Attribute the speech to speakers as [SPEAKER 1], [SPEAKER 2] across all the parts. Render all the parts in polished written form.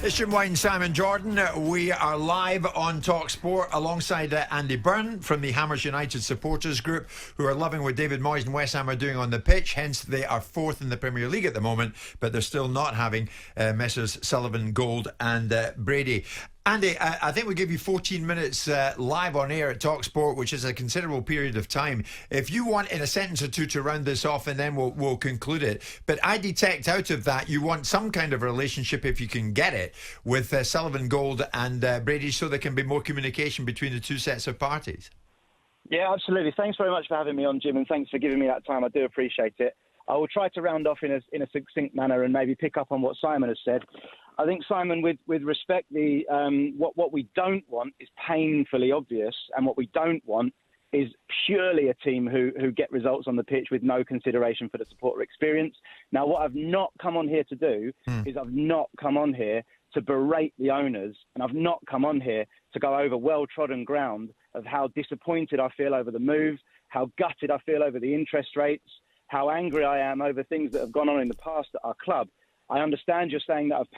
[SPEAKER 1] It's Jim White and Simon Jordan. We are live on talkSPORT alongside Andy Byrne from the Hammers United supporters group, who are loving what David Moyes and West Ham are doing on the pitch. Hence, they are fourth in the Premier League at the moment, but they're still not having Messrs Sullivan, Gold and Brady. Andy, I think we give you 14 minutes live on air at talkSPORT, which is a considerable period of time. If you want in a sentence or two to round this off, and then we'll conclude it. But I detect out of that you want some kind of relationship, if you can get it, with Sullivan, Gold and Brady, so there can be more communication between the two sets of parties.
[SPEAKER 2] Yeah, absolutely. Thanks very much for having me on, Jim, and thanks for giving me that time. I do appreciate it. I will try to round off in a succinct manner and maybe pick up on what Simon has said. I think, Simon, with respect, what we don't want is painfully obvious, and what we don't want is purely a team who get results on the pitch with no consideration for the supporter experience. Now, what I've not come on here to do is I've not come on here to berate the owners, and I've not come on here to go over well-trodden ground of how disappointed I feel over the move, how gutted I feel over the interest rates, how angry I am over things that have gone on in the past at our club. I understand you're saying that I've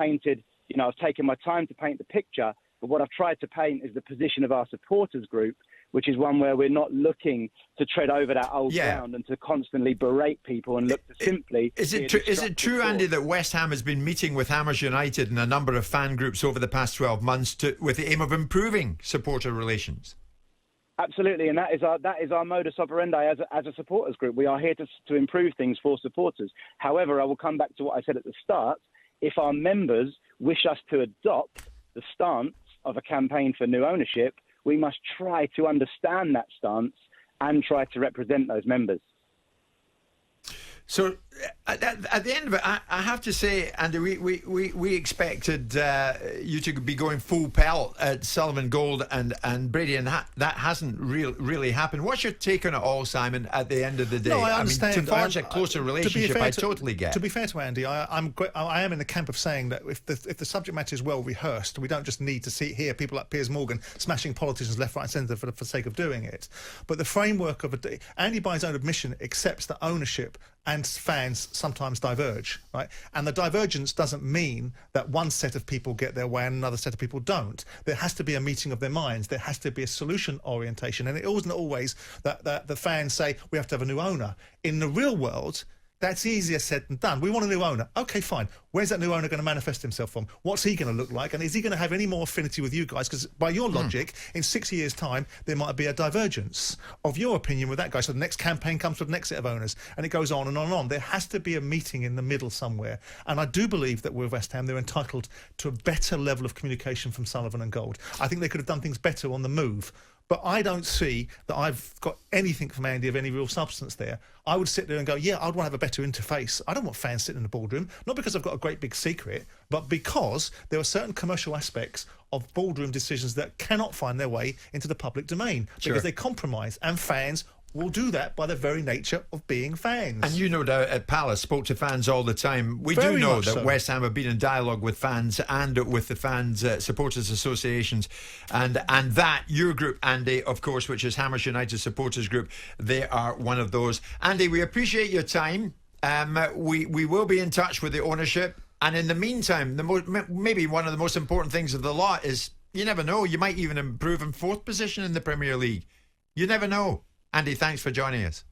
[SPEAKER 2] taken my time to paint the picture, but what I've tried to paint is the position of our supporters group, which is one where we're not looking to tread over that old ground and to constantly berate people and look to simply... Is it true,
[SPEAKER 1] Andy, that West Ham has been meeting with Hammers United and a number of fan groups over the past 12 months with the aim of improving supporter relations?
[SPEAKER 2] Absolutely, and that is our modus operandi as a supporters group. We are here to improve things for supporters. However, I will come back to what I said at the start. If our members wish us to adopt the stance of a campaign for new ownership, we must try to understand that stance and try to represent those members.
[SPEAKER 1] So at the end of it, I have to say, Andy, we expected you to be going full pelt at Sullivan, Gold and Brady, and that hasn't really happened. What's your take on it all, Simon, at the end of the day?
[SPEAKER 3] No, I understand.
[SPEAKER 1] To forge a closer relationship, I totally get.
[SPEAKER 3] To be fair to Andy, I am in the camp of saying that if the subject matter is well rehearsed, we don't just need to hear people like Piers Morgan smashing politicians left, right and centre for the sake of doing it. But the framework of Andy, by his own admission, accepts that ownership and fans sometimes diverge, right? And the divergence doesn't mean that one set of people get their way and another set of people don't. There has to be a meeting of their minds. There has to be a solution orientation. And it wasn't always that the fans say, we have to have a new owner. In the real world, that's easier said than done. We want a new owner. Okay, fine. Where's that new owner going to manifest himself from? What's he going to look like? And is he going to have any more affinity with you guys? Because by your logic, in 6 years' time, there might be a divergence of your opinion with that guy. So the next campaign comes with the next set of owners, and it goes on and on and on. There has to be a meeting in the middle somewhere. And I do believe that with West Ham, they're entitled to a better level of communication from Sullivan and Gold. I think they could have done things better on the move. But I don't see that I've got anything from Andy of any real substance there. I would sit there and go, yeah, I'd want to have a better interface. I don't want fans sitting in the boardroom, not because I've got a great big secret, but because there are certain commercial aspects of boardroom decisions that cannot find their way into the public domain because they compromise, and fans will do that by the very nature of being fans.
[SPEAKER 1] And you, no doubt, at Palace, spoke to fans all the time. We
[SPEAKER 3] Very
[SPEAKER 1] do know
[SPEAKER 3] much
[SPEAKER 1] that
[SPEAKER 3] so.
[SPEAKER 1] West Ham have been in dialogue with fans and with the fans' supporters associations, and that your group, Andy, of course, which is Hammers United supporters group, they are one of those. Andy, we appreciate your time. We will be in touch with the ownership, and in the meantime, maybe one of the most important things of the lot is you never know. You might even improve in fourth position in the Premier League. You never know. Andy, thanks for joining us.